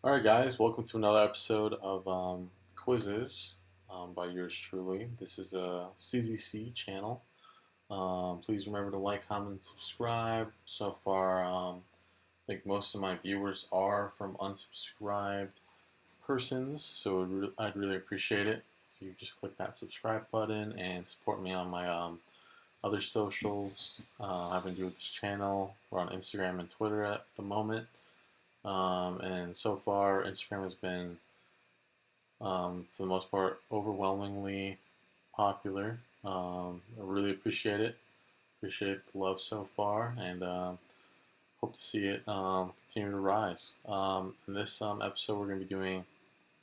Alright, guys, welcome to another episode of Quizzes by yours truly. This is a CZC channel. Please remember to like, comment, and subscribe. So far, I think most of my viewers are from unsubscribed persons, so I'd really appreciate it if you just click that subscribe button and support me on my other socials having to do with this channel. We're on Instagram and Twitter at the moment. And so far, Instagram has been, for the most part, overwhelmingly popular. I really appreciate it. Appreciate the love so far, and hope to see it continue to rise. In this episode, we're going to be doing,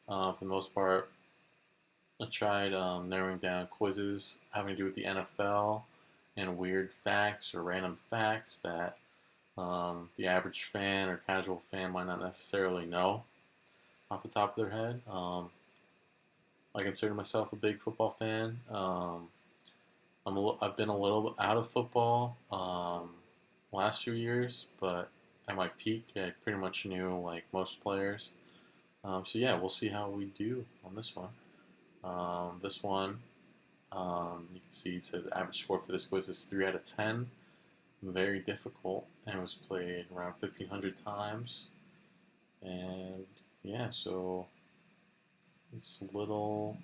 for the most part, I tried narrowing down quizzes having to do with the NFL and weird facts or random facts that the average fan or casual fan might not necessarily know off the top of their head. I consider myself a big football fan. I've been a little out of football last few years, but at my peak, I pretty much knew like most players. So yeah, we'll see how we do on this one. You can see it says average score for this quiz is 3 out of 10. Very difficult, and it was played around 1,500 times. And yeah, so it's a little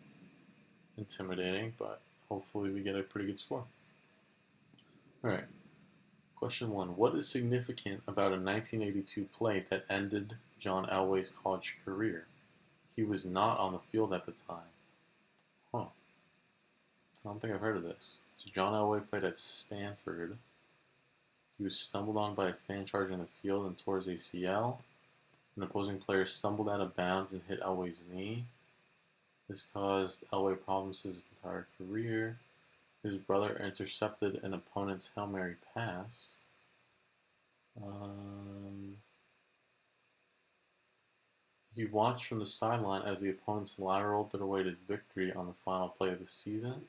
intimidating, but hopefully we get a pretty good score. Alright, question 1. What is significant about a 1982 play that ended John Elway's college career? He was not on the field at the time. Huh. I don't think I've heard of this. So John Elway played at Stanford. He was stumbled on by a fan charging the field and tore his ACL. An opposing player stumbled out of bounds and hit Elway's knee. This caused Elway problems his entire career. His brother intercepted an opponent's Hail Mary pass. He watched from the sideline as the opponent's lateral their way to victory on the final play of the season.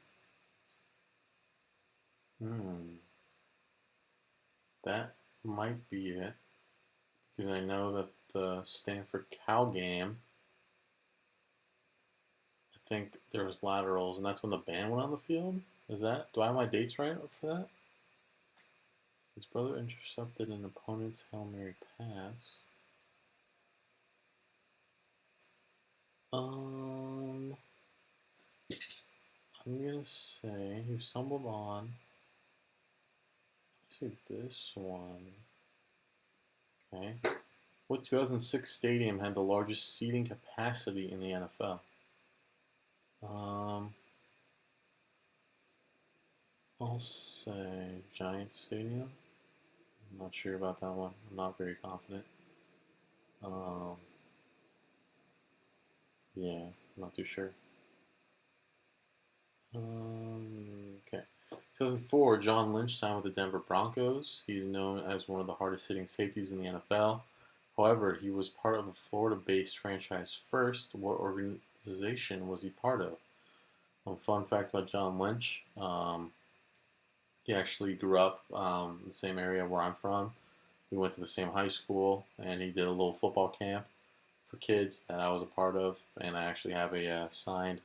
That might be it. Because I know that the Stanford Cal game, I think there was laterals, and that's when the band went on the field. Do I have my dates right for that? His brother intercepted an opponent's Hail Mary pass. I'm gonna say he stumbled on. Let's see this one. Okay. What 2006 stadium had the largest seating capacity in the NFL? I'll say Giants Stadium. I'm not sure about that one. I'm not very confident. Yeah, I'm not too sure. Okay. 2004, John Lynch signed with the Denver Broncos. He's known as one of the hardest hitting safeties in the NFL. However, he was part of a Florida-based franchise first. What organization was he part of? Fun fact about John Lynch. He actually grew up in the same area where I'm from. We went to the same high school, and he did a little football camp for kids that I was a part of. And I actually have a signed,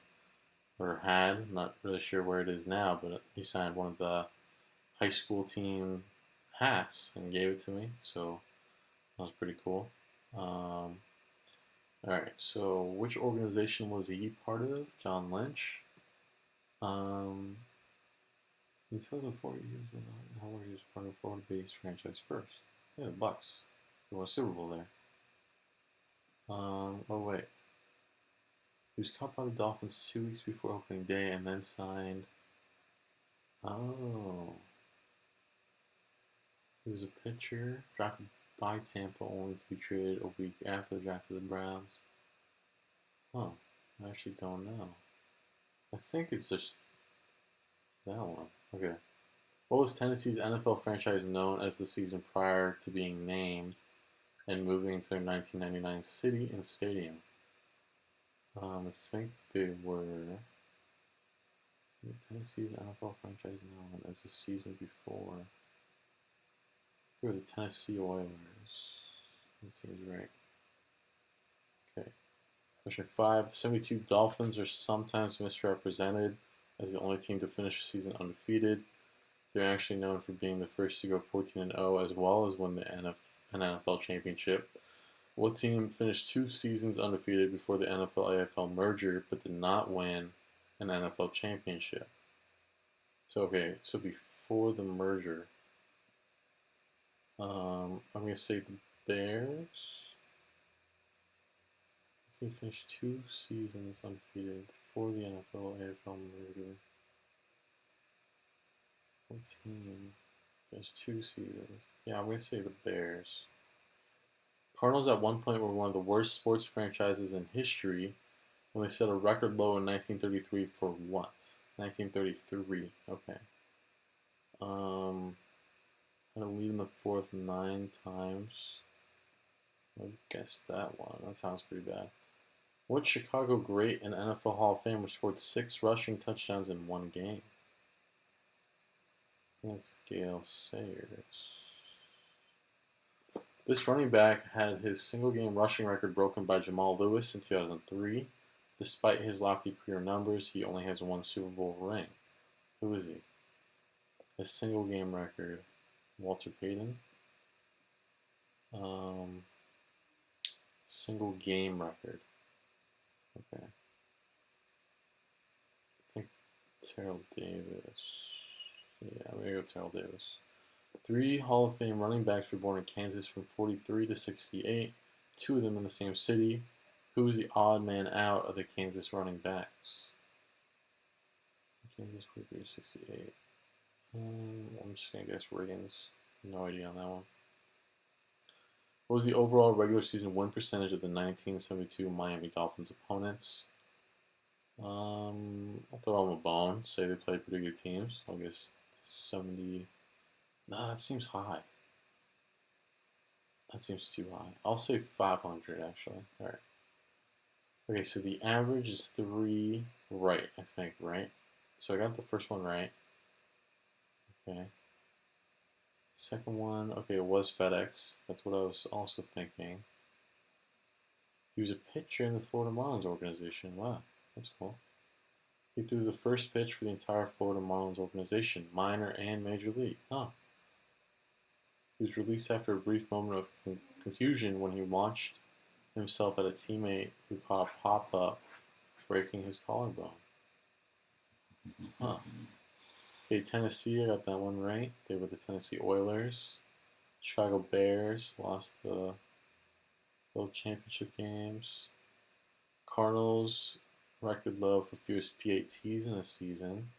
or had, I'm not really sure where it is now, but he signed one of the high school team hats and gave it to me. So that was pretty cool. Alright, so which organization was he part of? John Lynch. In 2004, how he was part of Florida-based franchise first. Yeah, the Bucks. They won a Super Bowl there. Oh wait. He was cut by the Dolphins 2 weeks before opening day and then signed. Oh. He was a pitcher drafted by Tampa only to be traded a week after the draft to the Browns. Huh. I actually don't know. I think it's just that one. Okay. What was Tennessee's NFL franchise known as the season prior to being named and moving into their 1999 city and stadium? I think they were Tennessee's NFL franchise known as the season before. They were the Tennessee Oilers. That seems right. Question 5. 72 Dolphins are sometimes misrepresented as the only team to finish the season undefeated. They're actually known for being the first to go 14-0 as well as win an NFL championship. What team finished 2 seasons undefeated before the NFL-AFL merger but did not win an NFL championship? So, okay, so before the merger, I'm going to say the Bears. Team finished 2 seasons undefeated before the NFL-AFL merger. What team finished 2 seasons? Yeah, I'm going to say the Bears. Cardinals at one point were one of the worst sports franchises in history when they set a record low in 1933 for what? 1933. Okay. Had a lead in the fourth 9 times. I guess that one. That sounds pretty bad. What Chicago great and NFL Hall of Famer scored 6 rushing touchdowns in one game? That's Gale Sayers. This running back had his single-game rushing record broken by Jamal Lewis in 2003. Despite his lofty career numbers, he only has 1 Super Bowl ring. Who is he? His single-game record. Walter Payton. Single-game record. Okay. I think Terrell Davis. Yeah, I'm going to go Terrell Davis. 3 Hall of Fame running backs were born in Kansas from 43 to 68, 2 of them in the same city. Who was the odd man out of the Kansas running backs? Kansas 43 to 68. I'm just going to guess Riggins. No idea on that one. What was the overall regular season win percentage of the 1972 Miami Dolphins opponents? I'll throw them a bone. Say they played pretty good teams. I'll guess 70. Nah, that seems high. That seems too high. I'll say 500 actually. All right. Okay, so the average is 3 right, I think, right? So I got the first one right. Okay. Second one, okay, it was FedEx. That's what I was also thinking. He was a pitcher in the Florida Marlins organization. Wow, that's cool. He threw the first pitch for the entire Florida Marlins organization, minor and major league. Huh. He was released after a brief moment of confusion when he launched himself at a teammate who caught a pop-up, breaking his collarbone. Huh. Okay, Tennessee, I got that one right. They were the Tennessee Oilers. Chicago Bears lost the World Championship games. Cardinals, record low for fewest PATs in a season.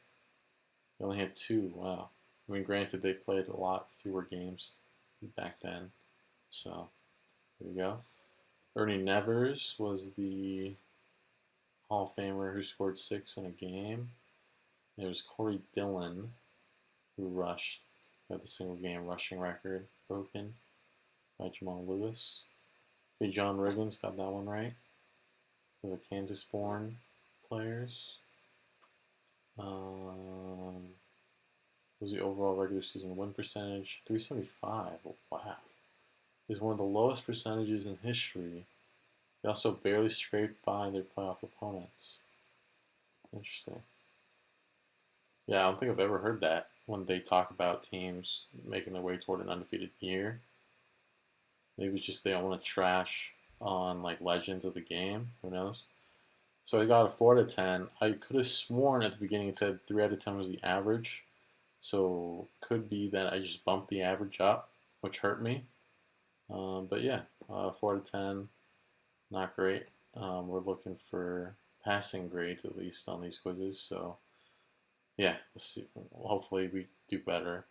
They only had 2. Wow. I mean, granted, they played a lot fewer games back then. So, there you go. Ernie Nevers was the Hall of Famer who scored 6 in a game. It was Corey Dillon who rushed, got the single game rushing record broken by Jamal Lewis. Okay, John Riggins got that one right for the Kansas-born players. What was the overall regular season win percentage? 375. Oh, wow. Is one of the lowest percentages in history. They also barely scraped by their playoff opponents. Interesting. Yeah, I don't think I've ever heard that when they talk about teams making their way toward an undefeated year. Maybe it's just they don't want to trash on like legends of the game. Who knows? So I got a 4 out of 10. I could have sworn at the beginning it said 3 out of 10 was the average. So could be that I just bumped the average up, which hurt me. But yeah, 4 out of 10, not great. We're looking for passing grades at least on these quizzes. So yeah, let's see. Hopefully we do better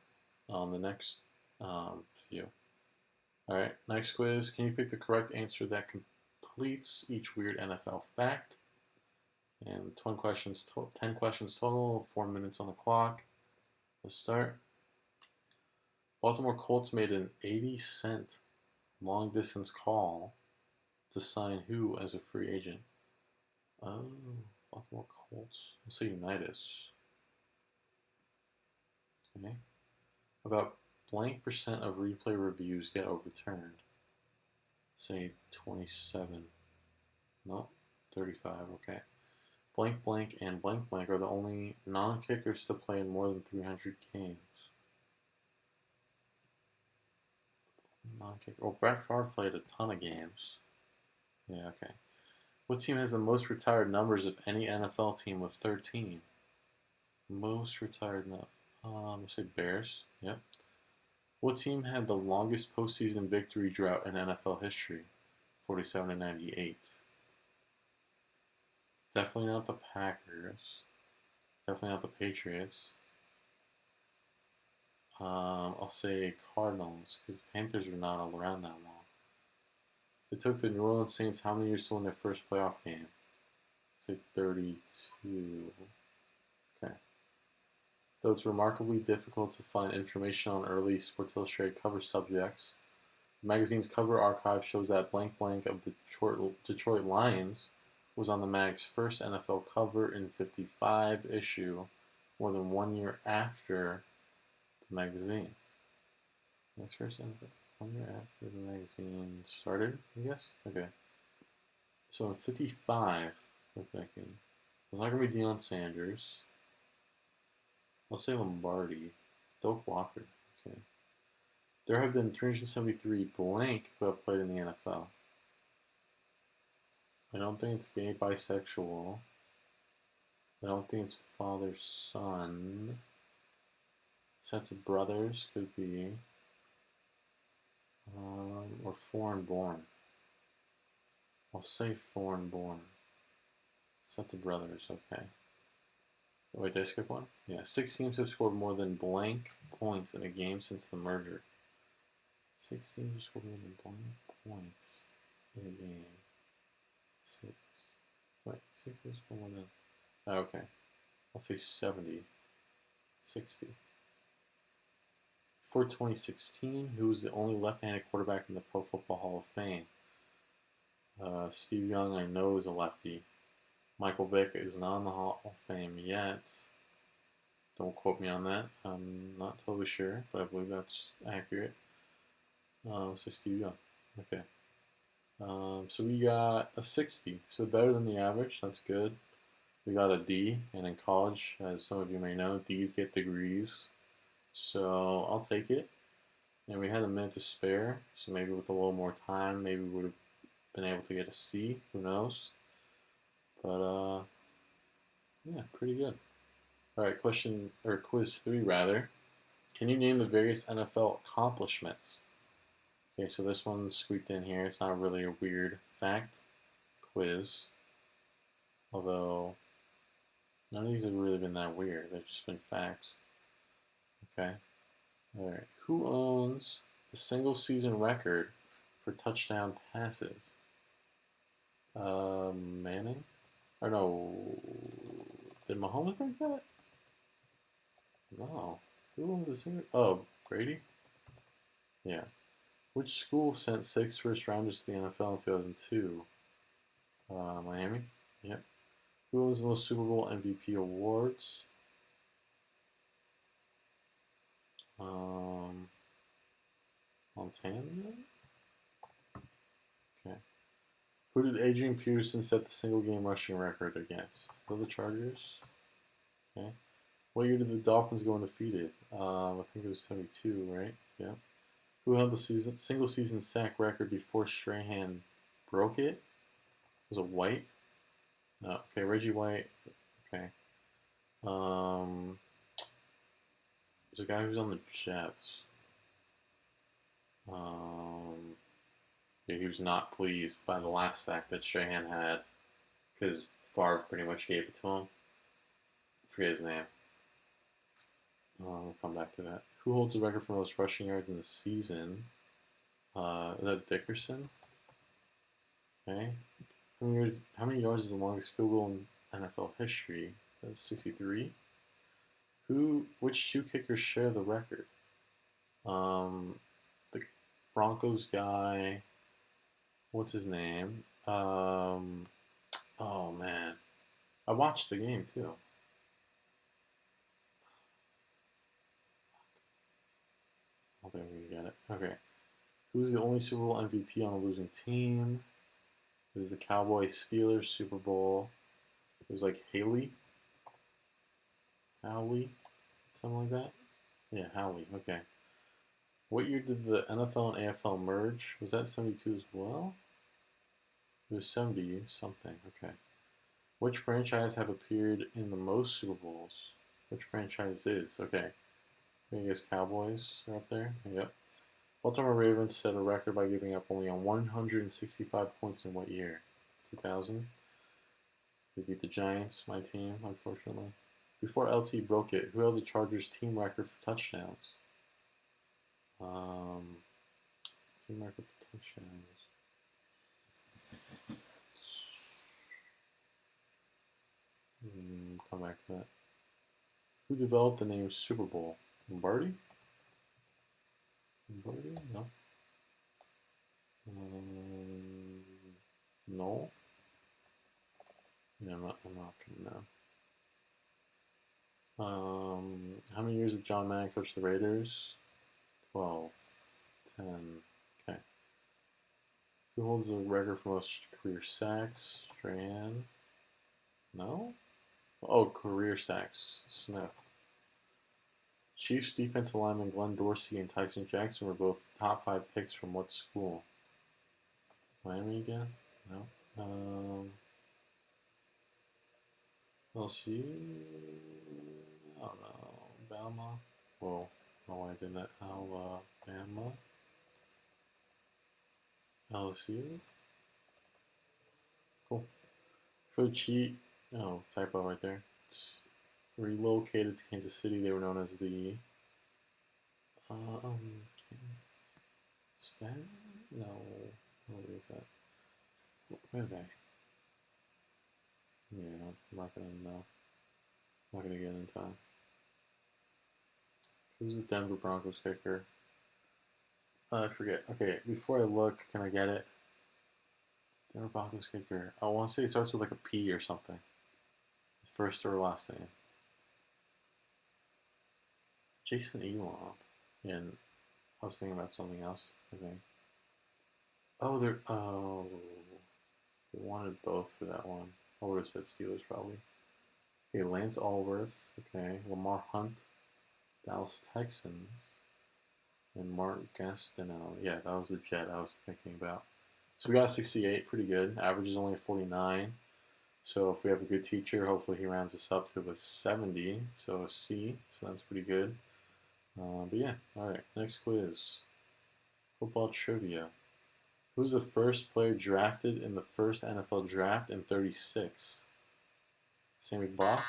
on the next few. All right, next quiz. Can you pick the correct answer that completes each weird NFL fact? And 10 questions total, 4 minutes on the clock. Let's start. Baltimore Colts made an 80-cent long-distance call to sign who as a free agent? Oh, Baltimore Colts. Let's say Unitas. Okay. About blank percent of replay reviews get overturned. Say 27. No, 35, okay. Blank blank and blank blank are the only non-kickers to play in more than 300 games. Non-kicker. Oh, Brett Favre played a ton of games. Yeah, okay. What team has the most retired numbers of any NFL team with 13? Most retired numbers. Let's say Bears. Yep. What team had the longest postseason victory drought in NFL history? 47 to 98. Definitely not the Packers. Definitely not the Patriots. I'll say Cardinals because the Panthers were not all around that long. It took the New Orleans Saints how many years to win their first playoff game? Say 32. Okay. Though it's remarkably difficult to find information on early Sports Illustrated cover subjects, the magazine's cover archive shows that blank blank of the Detroit Lions was on the mag's first NFL cover in 55 issue, more than 1 year after the magazine. That's first NFL 1 year after the magazine started, I guess? Okay. So in 55, we're thinking, it's not going to be Deion Sanders. I'll say Lombardi. Doak Walker. Okay. There have been 373 blank who have played in the NFL. I don't think it's gay, bisexual. I don't think it's father, son. Sets of brothers could be. Or foreign born. I'll say foreign born. Sets of brothers, okay. Wait, did I skip one? Yeah, 6 teams have scored more than blank points in a game since the merger. 6 teams have scored more than blank points in a game. 6. Wait, 6 teams scored more than. Oh, okay. I'll say 70. 60. For 2016, who was the only left-handed quarterback in the Pro Football Hall of Fame? Steve Young, I know, is a lefty. Michael Vick is not in the Hall of Fame yet. Don't quote me on that. I'm not totally sure, but I believe that's accurate. So Steve Young. Okay. So we got a 60. So better than the average. That's good. We got a D. And in college, as some of you may know, D's get degrees. So I'll take it. And we had a minute to spare. So maybe with a little more time, maybe we would have been able to get a C. Who knows? But yeah, pretty good. All right, quiz 3 rather. Can you name the various NFL accomplishments? Okay, so this one's squeaked in here. It's not really a weird fact quiz, although none of these have really been that weird. They've just been facts. Okay. All right. Who owns the single season record for touchdown passes? Manning? Or no, did Mahomes break that? No. Who owns the single? Oh, Brady? Yeah. Which school sent 6 first rounders to the NFL in 2002? Miami? Yep. Who owns the most Super Bowl MVP awards? Montana? Okay. Who did Adrian Peterson set the single game rushing record against? For the Chargers? Okay. What year did the Dolphins go undefeated? I think it was 72, right? Yeah. Who held the single season sack record before Strahan broke it? Was it White? No. Okay, Reggie White. Okay. There's a guy who's on the Jets. Yeah, he was not pleased by the last sack that Strahan had because Favre pretty much gave it to him. I forget his name. We'll come back to that. Who holds the record for most rushing yards in the season? Is that Dickerson? Okay. How many yards is the longest field goal in NFL history? That's 63. Which 2 kickers share the record? The Broncos guy. What's his name? Oh man, I watched the game too. Oh, there we got it. Okay. Who's the only Super Bowl MVP on a losing team? It was the Cowboys Steelers Super Bowl. It was like Howley, something like that. Yeah, Howley. Okay. What year did the NFL and AFL merge? Was that 72 as well? It was 70 something. Okay. Which franchise have appeared in the most Super Bowls? Which franchise is? Okay. I guess Cowboys are up there. Yep. Baltimore Ravens set a record by giving up only on 165 points in what year? 2000. They beat the Giants, my team, unfortunately. Before LT broke it, who held the Chargers team record for touchdowns? Um, Team record for touchdowns. Come back to that. Who developed the name Super Bowl? Lombardi? Lombardi? No. No. Yeah, I'm not gonna know. How many years did John Madden coach the Raiders? 12. 10. Okay. Who holds the record for most career sacks? Strahan? No? Oh, career sacks. Smith. Chiefs defensive lineman Glenn Dorsey and Tyson Jackson were both top 5 picks from what school? Miami again? No. LSU? I don't know. Bama? Whoa. No, I did that. Alabama? LSU? Cool. For the cheat, oh, typo right there. It's relocated to Kansas City. They were known as the Stat? No, what is that? Where are they? Yeah, I'm not gonna know. I'm not gonna get in time. Who's the Denver Broncos kicker? I forget. Okay, before I look, can I get it? Denver Broncos kicker. I want to say it starts with like a P or something. His first or last name. Jason Elon. And I was thinking about something else, I think. Oh, they wanted both for that one. I would have said Steelers probably. Okay, Lance Allworth. Okay, Lamar Hunt, Dallas Texans, and Mark Gastineau. Yeah, that was the Jet I was thinking about. So we got 68, pretty good. Average is only a 49. So if we have a good teacher, hopefully he rounds us up to a 70. So a C. So that's pretty good. But yeah, all right. Next quiz. Football trivia. Who's the first player drafted in the first NFL draft in 36? Sammy Bach?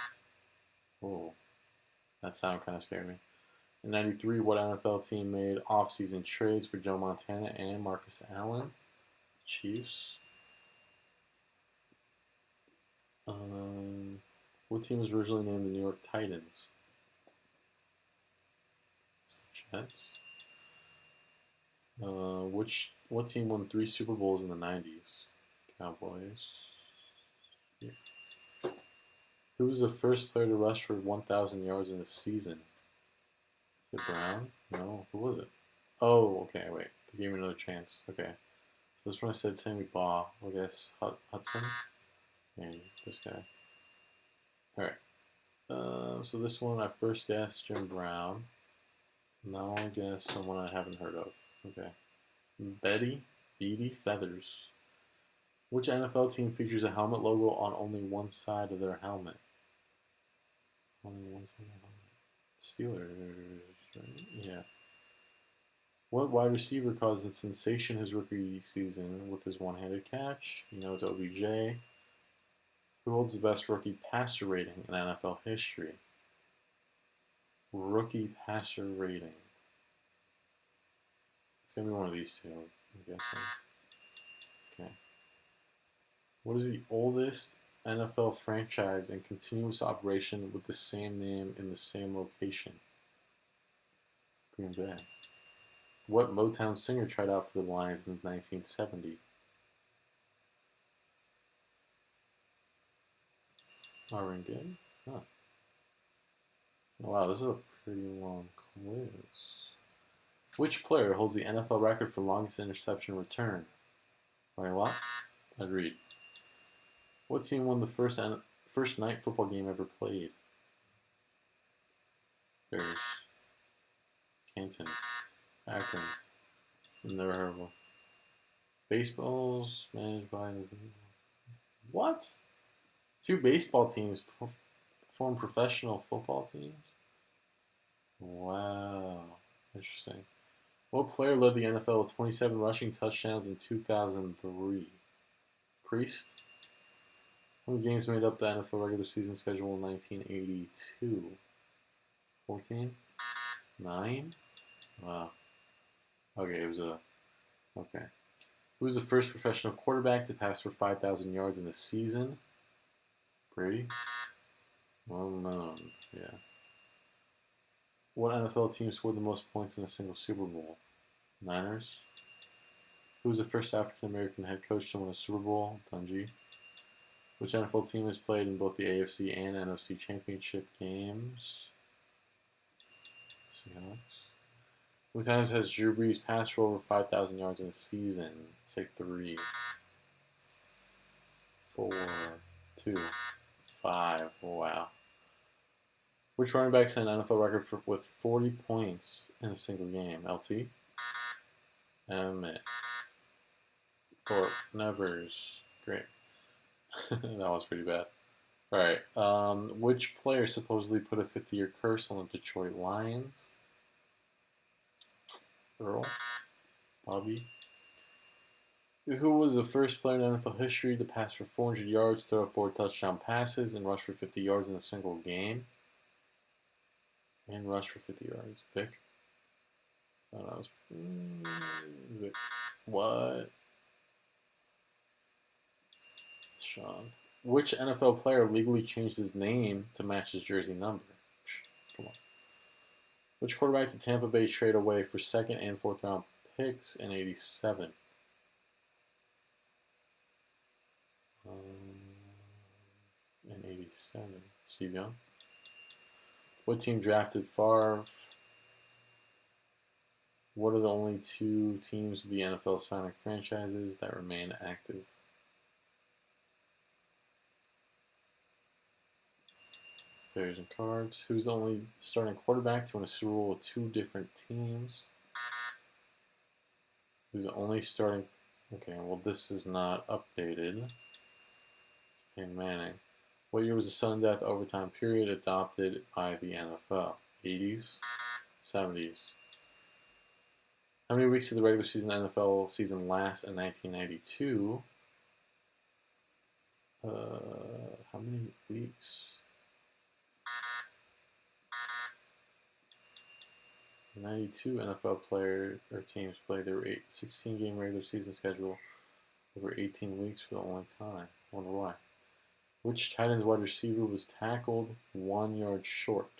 Oh, that sound kind of scared me. In 93, what NFL team made offseason trades for Joe Montana and Marcus Allen? Chiefs. What team was originally named the New York Titans? It's the Jets. What team won 3 Super Bowls in the 90s? Cowboys. Yeah. Who was the first player to rush for 1,000 yards in a season? Is it Brown? No. Who was it? Oh, okay, wait. They gave me another chance. Okay. So this one I said Sammy Baugh. I guess Hudson? And this guy. Alright. So this one I first guessed Jim Brown. Now I guess someone I haven't heard of. Okay. Beatty Feathers. Which NFL team features a helmet logo on only one side of their helmet? Only one side of the helmet. Steelers. Yeah. What wide receiver caused a sensation his rookie season with his one-handed catch? You know it's OBJ. Who holds the best rookie passer rating in NFL history? Rookie passer rating. It's going to be one of these two, I'm guessing. Okay. What is the oldest NFL franchise in continuous operation with the same name in the same location? Green Bay. What Motown singer tried out for the Lions in 1970? Marvin Gaye? Huh. Wow, this is a pretty long quiz. Which player holds the NFL record for longest interception return? Right, a lot? I'd read. What team won the first night football game ever played? Bears. Canton. Akron. Never heard of them. Baseballs managed by the... What? Two baseball teams form professional football teams? Wow. Interesting. What player led the NFL with 27 rushing touchdowns in 2003? Priest? How many games made up the NFL regular season schedule in 1982? 14? 9? Wow. Okay, it was a... Okay. Who was the first professional quarterback to pass for 5,000 yards in a season? Brady? Well known. Yeah. What NFL team scored the most points in a single Super Bowl? Niners? Who was the first African American head coach to win a Super Bowl? Dungy. Which NFL team has played in both the AFC and NFC championship games? Seahawks. How many times has Drew Brees passed for over 5,000 yards in a season? Say 3, 4, 2, 5. Wow. Which running back set an NFL record with 40 points in a single game? LT? Emmett. Or Nevers. Great. That was pretty bad. Alright. Which player supposedly put a 50-year curse on the Detroit Lions? Earl? Bobby? Who was the first player in NFL history to pass for 400 yards, throw 4 touchdown passes, and rush for 50 yards in a single game? And rush for 50 yards. Vic? Oh, that was... Vic. What? Sean. Which NFL player legally changed his name to match his jersey number? Come on. Which quarterback did Tampa Bay trade away for second and fourth round picks in '87? In '87. Steve Young. What team drafted Favre? What are the only 2 teams of the NFL's founding franchises that remain active? Bears and Cards. Who's the only starting quarterback to win a Super Bowl with 2 different teams? Who's the only starting... Okay, well this is not updated. Peyton Manning. What year was the sudden death overtime period adopted by the NFL? 80s? 70s? How many weeks did the regular season NFL season last in 1992? How many weeks? 92 NFL players or teams played their 16-game regular season schedule over 18 weeks for the only time. I wonder why. Which tight end's wide receiver was tackled 1 yard short?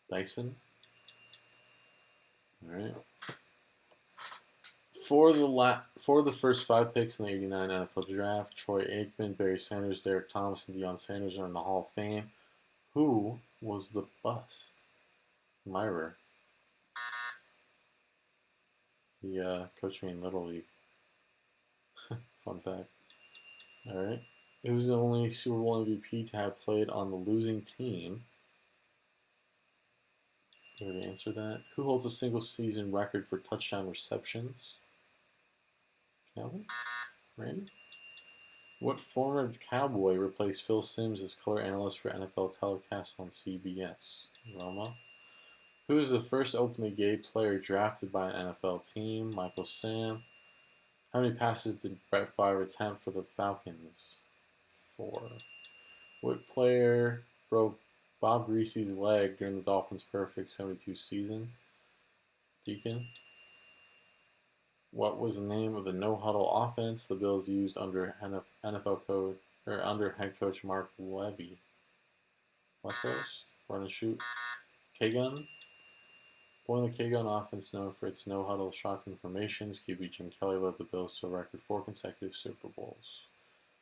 Dyson? Alright. For the first 5 picks in the '89 NFL Draft, Troy Aikman, Barry Sanders, Derek Thomas, and Deion Sanders are in the Hall of Fame. Who was the bust? Myra. He coached me in Little League. Fun fact. Alright. Who was the only Super Bowl MVP to have played on the losing team? You already answered that. Who holds a single season record for touchdown receptions? Calvin? Randy? What former Cowboy replaced Phil Simms as color analyst for NFL telecasts on CBS? Roma? Who is the first openly gay player drafted by an NFL team? Michael Sam. How many passes did Brett Favre attempt for the Falcons? 4. What player broke Bob Greasy's leg during the Dolphins' perfect 72 season? Deacon. What was the name of the no-huddle offense the Bills used under under head coach Mark Levy? West Coast? Run and shoot? K-gun? Born the K-gun offense, known for its no-huddle shotgun formations, QB Jim Kelly led the Bills to a record 4 consecutive Super Bowls.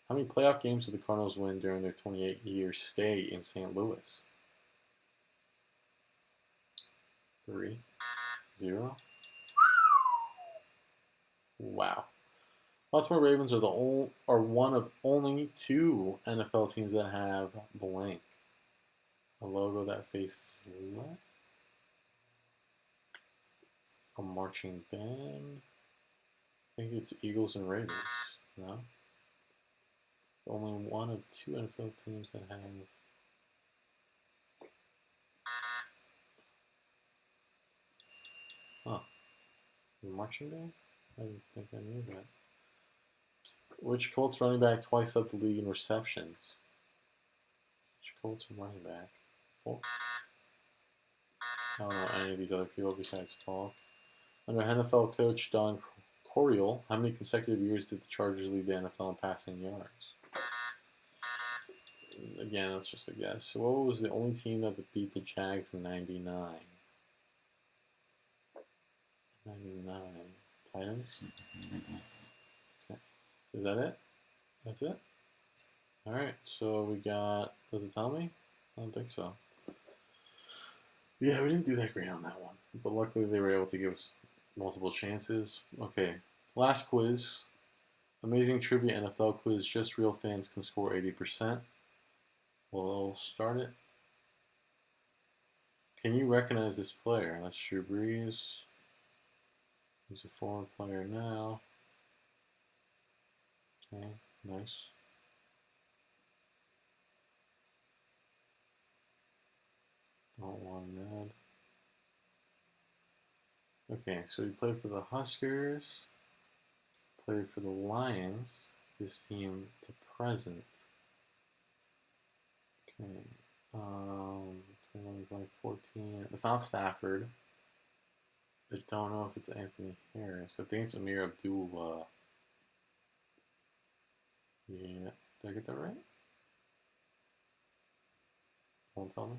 How many playoff games did the Cardinals win during their 28-year stay in St. Louis? 3. 0. Wow. Baltimore Ravens are one of only 2 NFL teams that have blank. A logo that faces left. A marching band. I think it's Eagles and Ravens. No? Only one of 2 NFL teams that have. Huh. The marching band? I didn't think I knew that. Which Colts running back twice led the league in receptions? Which Colts running back? Falk? I don't know any of these other people besides Falk. Under NFL coach Don Coryell, how many consecutive years did the Chargers lead the NFL in passing yards? Again, that's just a guess. So what was the only team that beat the Jags in 99? 99. Titans? Okay. Is that it? That's it? Alright, so we got. Does it tell me? I don't think so. Yeah, we didn't do that great on that one. But luckily they were able to give us multiple chances. Okay, last quiz. Amazing trivia NFL quiz. Just real fans can score 80%. We'll start it. Can you recognize this player? That's Drew Brees. He's a former player now. Okay, nice. Don't want mad. Okay, so he played for the Huskers. Played for the Lions. This team to present. Okay. 14. It's not Stafford. I don't know if it's Anthony Harris. I think it's Amir Abdullah. Yeah. Did I get that right? Won't tell me.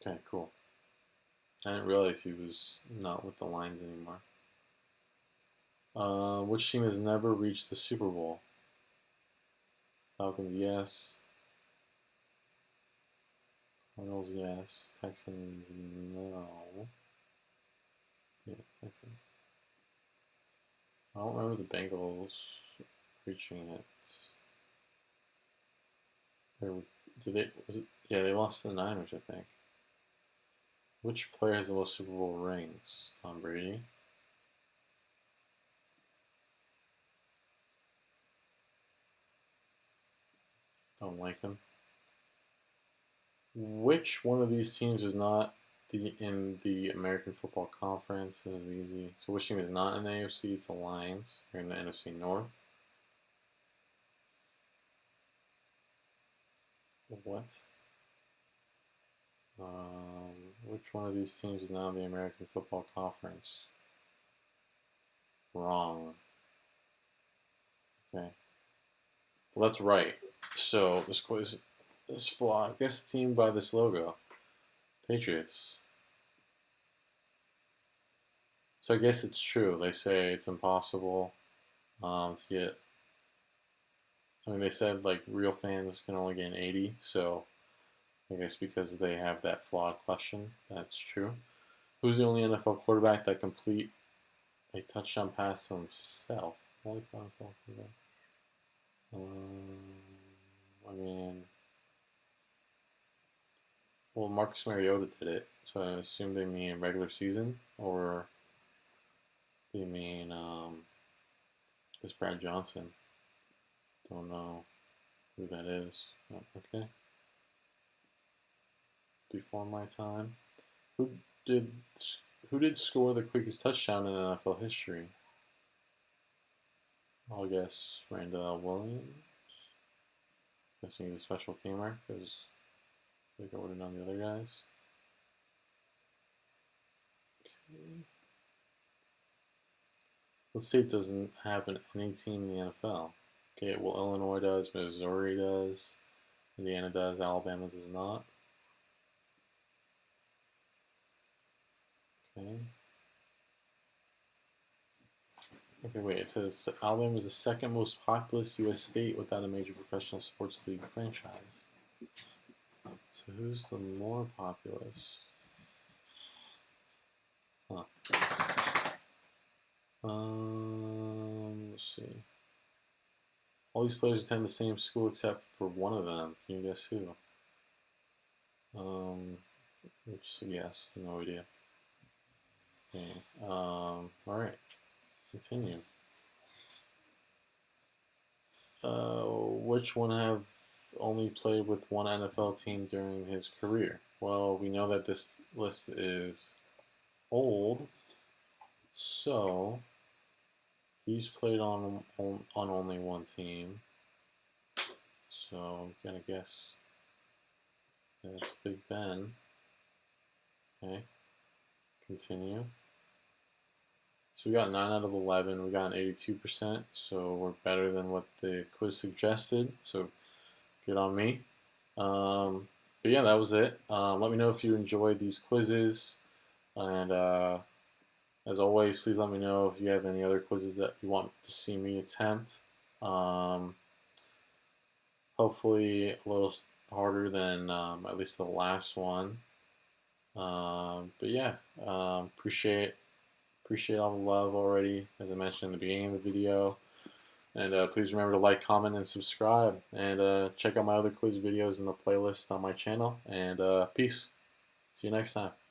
Okay, cool. I didn't realize he was not with the Lions anymore. Which team has never reached the Super Bowl? Falcons, yes. Cardinals, yes. Texans, no. Yeah, Texans. I don't remember the Bengals reaching it. Or did they? Was it? Yeah, they lost to the Niners, I think. Which player has the most Super Bowl rings? Tom Brady. Don't like him. Which one of these teams is not in the American Football Conference? This is easy. So which team is not in the AFC? It's the Lions. They're in the NFC North. What? Which one of these teams is not in the American Football Conference? Wrong. Okay. Well, that's right. So this quiz is flawed. Guess the team by this logo. Patriots. So I guess it's true. They say it's impossible to get. I mean, they said like real fans can only get an 80. So I guess because they have that flawed question, that's true. Who's the only NFL quarterback that complete a touchdown pass to himself? I mean, well, Marcus Mariota did it, so I assume they mean regular season, or they mean it's Brad Johnson. Don't know who that is. Oh, okay. Before my time. Who did who did score the quickest touchdown in NFL history? I'll guess Randall Williams. Guessing he's a special teamer because I think I would have known the other guys. Okay. What state doesn't have any team in the NFL? Okay, well, Illinois does, Missouri does, Indiana does, Alabama does not. Okay. Okay, wait, it says Alabama is the second most populous U.S. state without a major professional sports league franchise. So who's the more populous? Huh. Let's see. All these players attend the same school except for one of them. Can you guess who? Just a guess. No idea. Okay. All right. Continue. Which one have only played with one NFL team during his career? Well, we know that this list is old, so he's played on only one team. So I'm gonna guess that's Big Ben. Okay, continue. So we got 9 out of 11. We got an 82%. So we're better than what the quiz suggested. So good on me. But yeah, that was it. Let me know if you enjoyed these quizzes. And as always, please let me know if you have any other quizzes that you want to see me attempt. Um, Hopefully a little harder than at least the last one. But yeah, appreciate all the love already, as I mentioned in the beginning of the video. And please remember to like, comment, and subscribe. And check out my other quiz videos in the playlist on my channel. And peace. See you next time.